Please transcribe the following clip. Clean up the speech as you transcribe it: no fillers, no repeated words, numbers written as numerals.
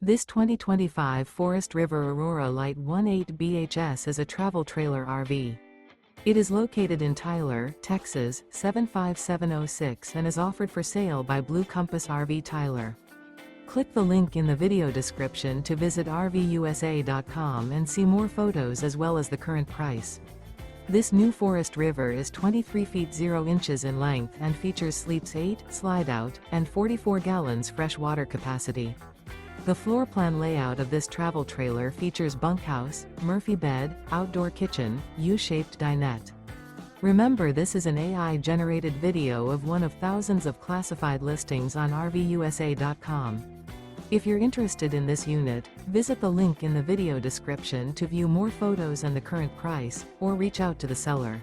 This 2025 Forest River Aurora Light 18 BHS is a travel trailer RV. It is located in Tyler, Texas, 75706 and is offered for sale by Blue Compass RV Tyler. Click the link in the video description to visit RVUSA.com and see more photos as well as the current price. This new Forest River is 23 feet 0 inches in length and features sleeps 8, slide-out, and 44 gallons fresh water capacity. The floor plan layout of this travel trailer features bunkhouse, Murphy bed, outdoor kitchen, U-shaped dinette. Remember, this is an AI-generated video of one of thousands of classified listings on RVUSA.com. If you're interested in this unit, visit the link in the video description to view more photos and the current price, or reach out to the seller.